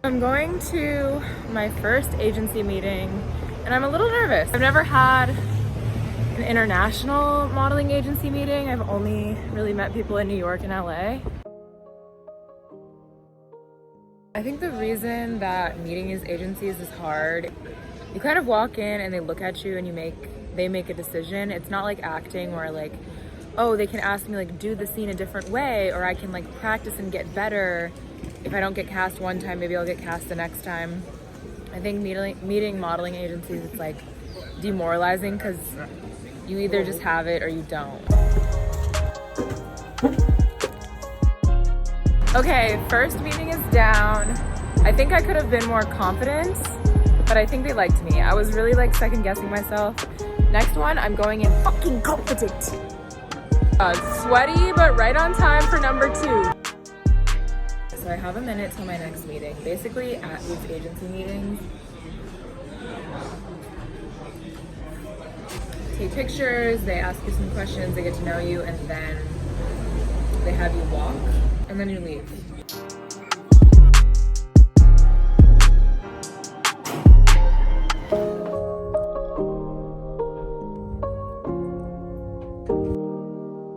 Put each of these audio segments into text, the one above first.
I'm going to my first agency meeting and I'm a little nervous. I've never had an international modeling agency meeting. I've only really met people in New York and LA. I think the reason that meeting these agencies is hard, you kind of walk in and they look at you and they make a decision. It's not like acting where like, oh, they can ask me like do the scene a different way, or I can like practice and get better. If I don't get cast one time, maybe I'll get cast the next time. I think meeting modeling agencies is like demoralizing because you either just have it or you don't. Okay, first meeting is down. I think I could have been more confident, but I think they liked me. I was really like second guessing myself. Next one, I'm going in fucking confident. Sweaty, but right on time for number 2. So I have a minute till my next meeting. Basically at these agency meetings, take pictures, they ask you some questions, they get to know you, and then they have you walk, and then you leave.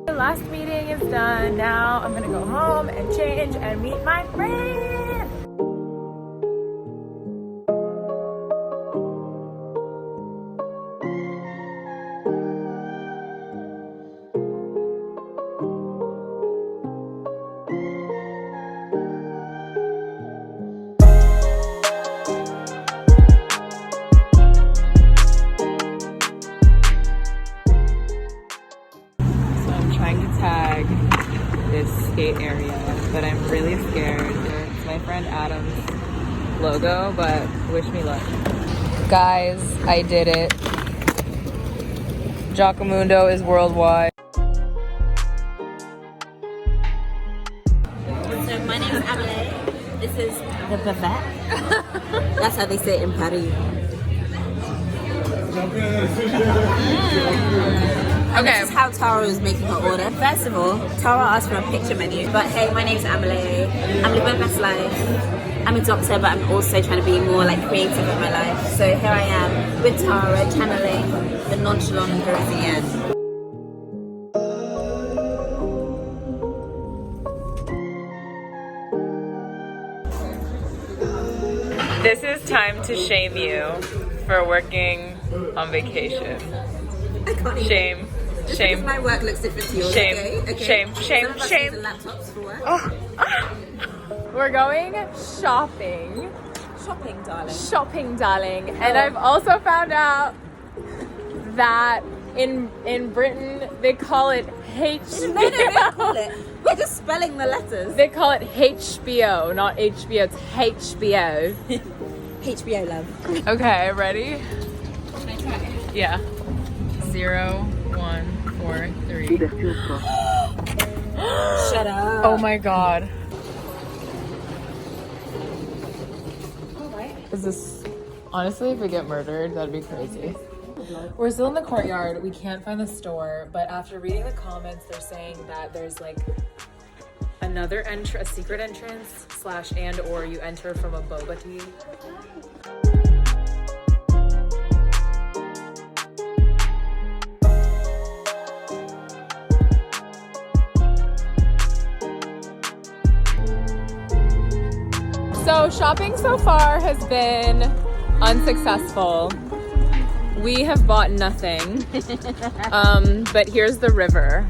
The last meeting is done. Now I'm gonna go home and change and meet my friend. Tag this skate area, but I'm really scared. It's my friend Adam's logo, but wish me luck. Guys, I did it. Giacomundo is worldwide. So my name is Amelie. This is the Bavette. That's how they say it in Paris. Okay. This is how Tara was making her order. First of all, Tara asked for a picture menu. But hey, my name's Amelie. I'm living my best life. I'm a doctor, but I'm also trying to be more like creative in my life. So here I am with Tara, channeling the nonchalant Parisienne. This is time to shame you for working on vacation. I can't even. Shame. Just Shame. because my work looks different to yours, Shame. okay? Shame. Shame. Some of us Shame. use laptops for work. We're going shopping. Shopping, darling. Shopping, darling. And I've also found out that in Britain they call it HBO. No, don't call it. We're just spelling the letters. They call it HBO, not HBO. It's HBO. HBO, love. Okay, ready? Can I try? Yeah. 0, 1, 4, 3. Shut up. Oh my god. Alright. Is this... Honestly, if we get murdered, that'd be crazy. We're still in the courtyard. We can't find the store, but after reading the comments, they're saying that there's like another a secret entrance / and or you enter from a boba tea. So shopping so far has been unsuccessful. We have bought nothing, but here's the river.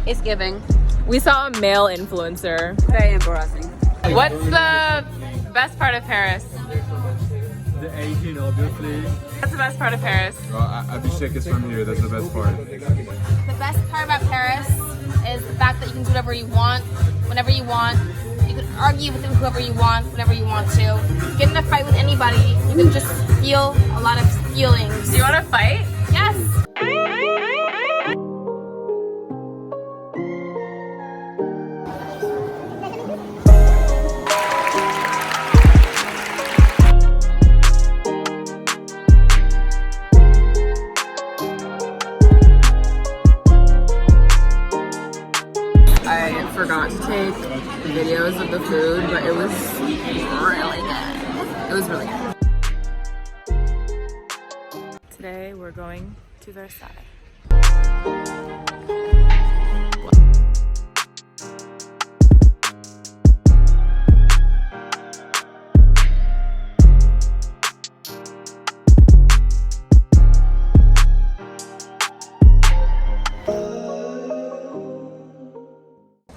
It's giving. We saw a male influencer. Very embarrassing. What's the best part of Paris? The Asian, obviously. What's the best part of Paris? Well, Abhishek is from here, that's the best part. The best part about Paris is the fact that you can do whatever you want, whenever you want. You can argue with whoever you want, whenever you want to. Get in a fight with anybody. You can just feel a lot of feelings. Do you want to fight? Yes. I forgot to take videos of the food, but it was really good. It was really good. Today we're going to Versailles.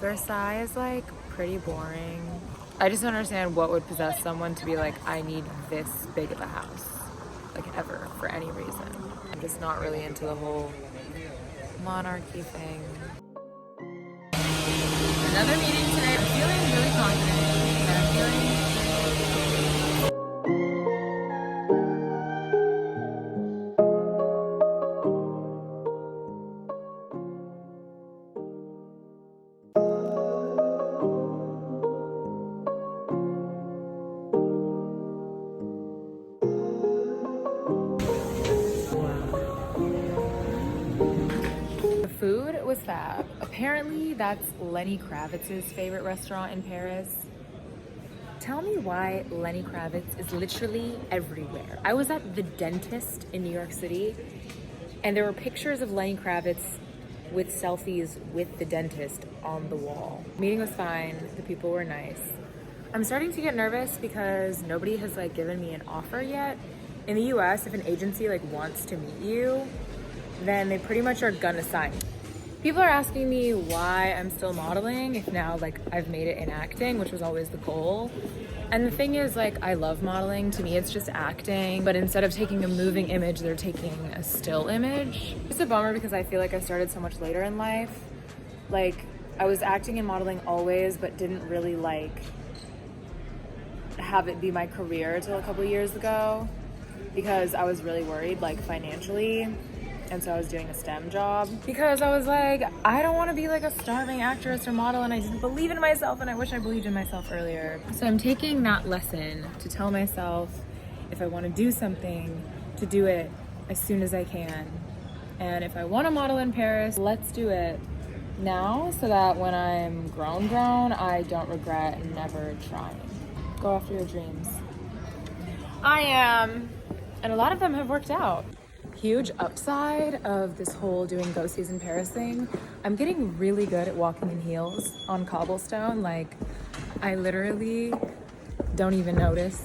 Versailles is like pretty boring. I just don't understand what would possess someone to be like, I need this big of a house, like ever, for any reason. I'm just not really into the whole monarchy thing. Another meeting today. I'm feeling really confident that I'm feeling food was fab. Apparently that's Lenny Kravitz's favorite restaurant in Paris. Tell me why Lenny Kravitz is literally everywhere. I was at the dentist in New York City and there were pictures of Lenny Kravitz with selfies with the dentist on the wall. The meeting was fine, the people were nice. I'm starting to get nervous because nobody has like given me an offer yet. In the US, if an agency like wants to meet you, then they pretty much are gonna sign. People are asking me why I'm still modeling if now like I've made it in acting, which was always the goal. And the thing is, like, I love modeling. To me, it's just acting, but instead of taking a moving image, they're taking a still image. It's a bummer because I feel like I started so much later in life. Like, I was acting and modeling always, but didn't really like have it be my career until a couple years ago because I was really worried, like, financially. And so I was doing a STEM job because I was like, I don't want to be like a starving actress or model, and I didn't believe in myself, and I wish I believed in myself earlier. So I'm taking that lesson to tell myself if I want to do something, to do it as soon as I can. And if I want to model in Paris, let's do it now so that when I'm grown, I don't regret never trying. Go after your dreams. I am, and a lot of them have worked out. Huge upside of this whole doing ghosties in Paris thing. I'm getting really good at walking in heels on cobblestone. Like, I literally don't even notice.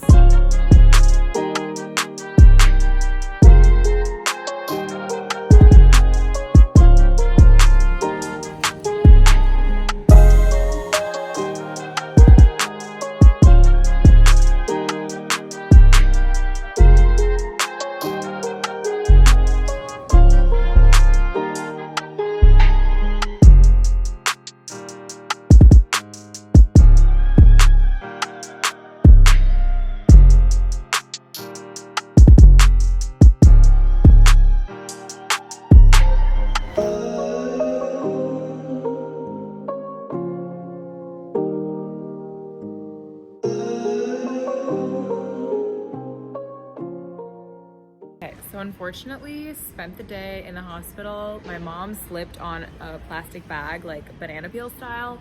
So unfortunately, spent the day in the hospital. My mom slipped on a plastic bag, like banana peel style,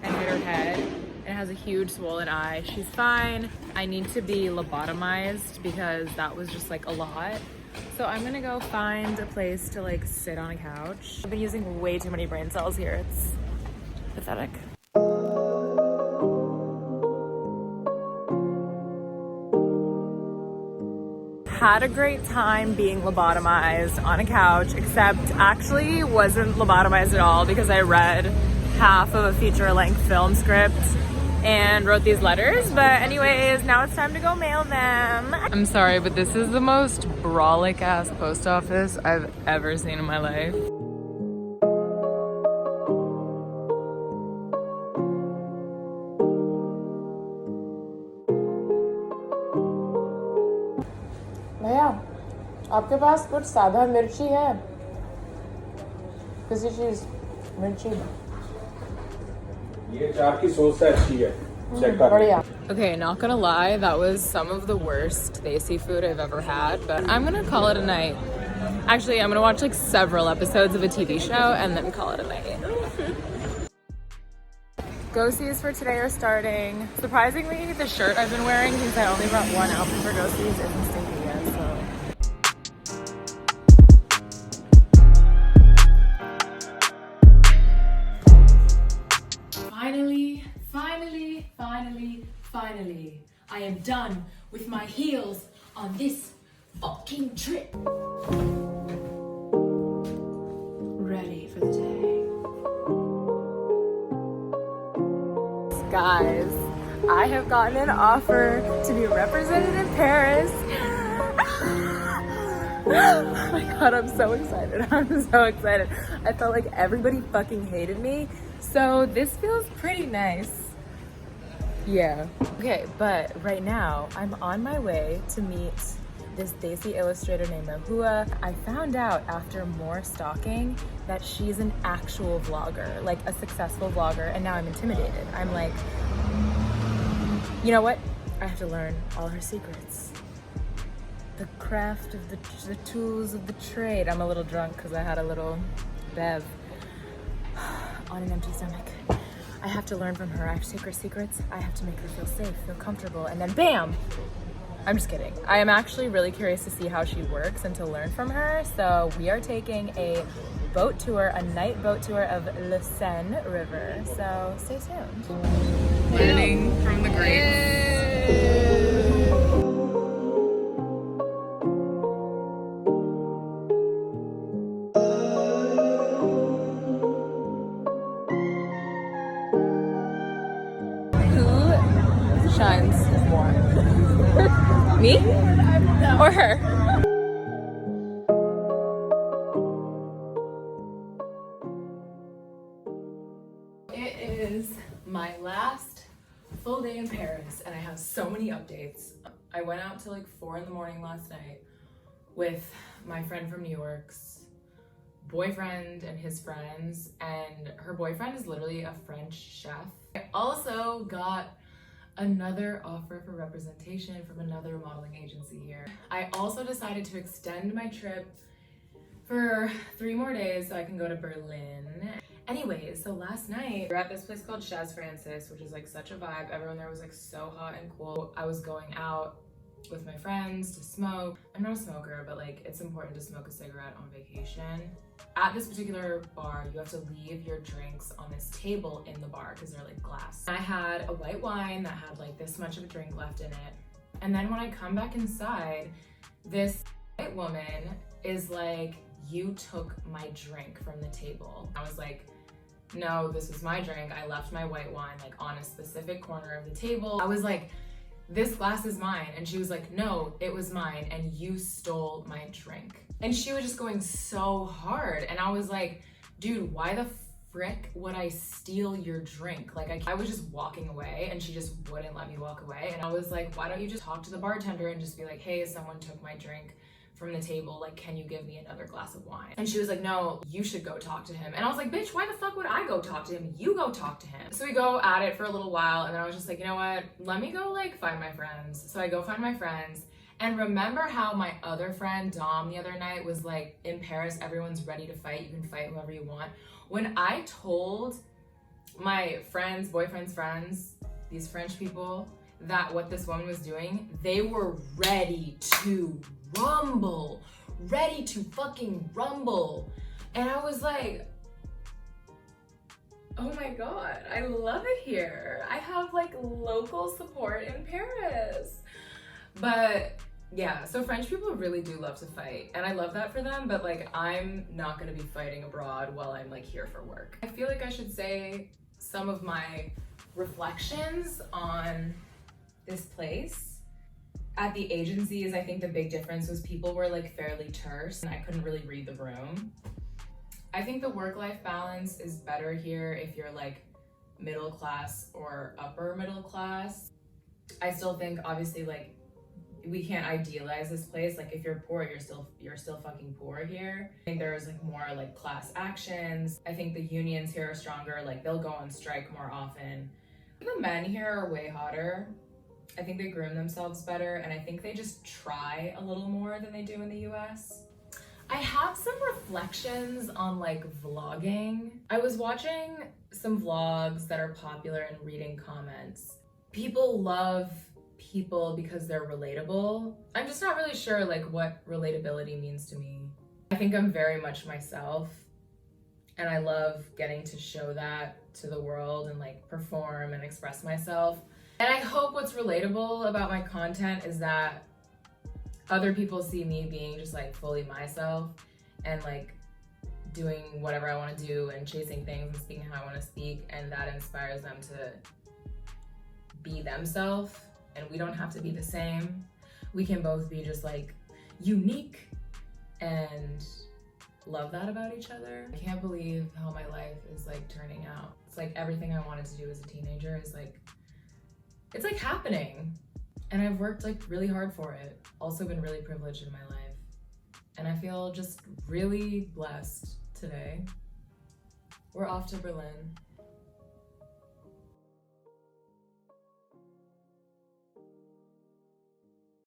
and hit her head. And it has a huge swollen eye. She's fine. I need to be lobotomized because that was just like a lot. So I'm gonna go find a place to like sit on a couch. I've been using way too many brain cells here. It's pathetic. Had a great time being lobotomized on a couch, except actually wasn't lobotomized at all because I read half of a feature-length film script and wrote these letters. But anyways, now it's time to go mail them. I'm sorry, but this is the most brolic ass post office I've ever seen in my life. भैया, आपके पास कुछ सादा मिर्ची है? किसी चीज मिर्ची? ये चार की सॉस है, अच्छी है. Check कर. Okay, not gonna lie, that was some of the worst desi food I've ever had, but I'm gonna call it a night. Actually, I'm gonna watch like several episodes of a TV show and then call it a night. Go-sees for today are starting. Surprisingly, the shirt I've been wearing, since I only brought one outfit for go-sees, isn't stinky yet, so. Finally, I am done with my heels on this fucking trip. Ready for the day. Guys, I have gotten an offer to be represented in Paris. Oh my god, I'm so excited. I'm so excited. I felt like everybody fucking hated me, so this feels pretty nice. Yeah. Okay, but right now I'm on my way to meet this Desi illustrator named Mahua. I found out after more stalking that she's an actual vlogger, like a successful vlogger, and now I'm intimidated. I'm like, you know what? I have to learn all her secrets. The craft of the tools of the trade. I'm a little drunk because I had a little bev on an empty stomach. I have to learn from her. I have to take her secrets. I have to make her feel safe, feel comfortable, and then BAM! I'm just kidding. I am actually really curious to see how she works and to learn from her. So we are taking a boat tour, a night boat tour of Le Seine River. So stay tuned. Learning from the greats. Shines more? Me? Or her? It is my last full day in Paris and I have so many updates. I went out till like 4 in the morning last night with my friend from New York's boyfriend and his friends, and her boyfriend is literally a French chef. I also got another offer for representation from another modeling agency here. I also decided to extend my trip for 3 more days so I can go to Berlin. Anyways, so last night we're at this place called Chez Francis, which is like such a vibe. Everyone there was like so hot and cool. I was going out with my friends to smoke. I'm not a smoker, but like it's important to smoke a cigarette on vacation. At this particular bar, you have to leave your drinks on this table in the bar because they're like glass. I had a white wine that had like this much of a drink left in it. And then when I come back inside, this white woman is like, "You took my drink from the table." I was like, no, this was my drink. I left my white wine like on a specific corner of the table. I was like, this glass is mine. And she was like, no, it was mine and you stole my drink. And she was just going so hard. And I was like, dude, why the frick would I steal your drink? Like I was just walking away and she just wouldn't let me walk away. And I was like, why don't you just talk to the bartender and just be like, hey, someone took my drink from the table, like, can you give me another glass of wine? And she was like, no, you should go talk to him. And I was like, bitch, why the fuck would I go talk to him? You go talk to him. So we go at it for a little while, and then I was just like, you know what? Let me go like find my friends. So I go find my friends. And remember how my other friend, Dom, the other night was like, in Paris, everyone's ready to fight. You can fight whoever you want. When I told my friends, boyfriend's friends, these French people, that what this woman was doing, they were ready to rumble, ready to fucking rumble. And I was like, oh my god, I love it here. I have like local support in Paris. But yeah, so French people really do love to fight, and I love that for them, but like I'm not gonna be fighting abroad while I'm like here for work. I feel like I should say some of my reflections on this place. At the agencies, I think the big difference was people were like fairly terse and I couldn't really read the room. I think the work-life balance is better here if you're like middle class or upper middle class. I still think obviously like we can't idealize this place. Like if you're poor, you're still fucking poor here. I think there's like more like class actions. I think the unions here are stronger. Like they'll go on strike more often. The men here are way hotter. I think they groom themselves better, and I think they just try a little more than they do in the US. I have some reflections on like vlogging. I was watching some vlogs that are popular and reading comments. People love people because they're relatable. I'm just not really sure like what relatability means to me. I think I'm very much myself, and I love getting to show that to the world and like perform and express myself. And I hope what's relatable about my content is that other people see me being just like fully myself and like doing whatever I want to do and chasing things and speaking how I want to speak, and that inspires them to be themselves. And we don't have to be the same. We can both be just like unique and love that about each other. I can't believe how my life is like turning out. It's like everything I wanted to do as a teenager is like, it's like happening. And I've worked like really hard for it. Also been really privileged in my life. And I feel just really blessed today. We're off to Berlin.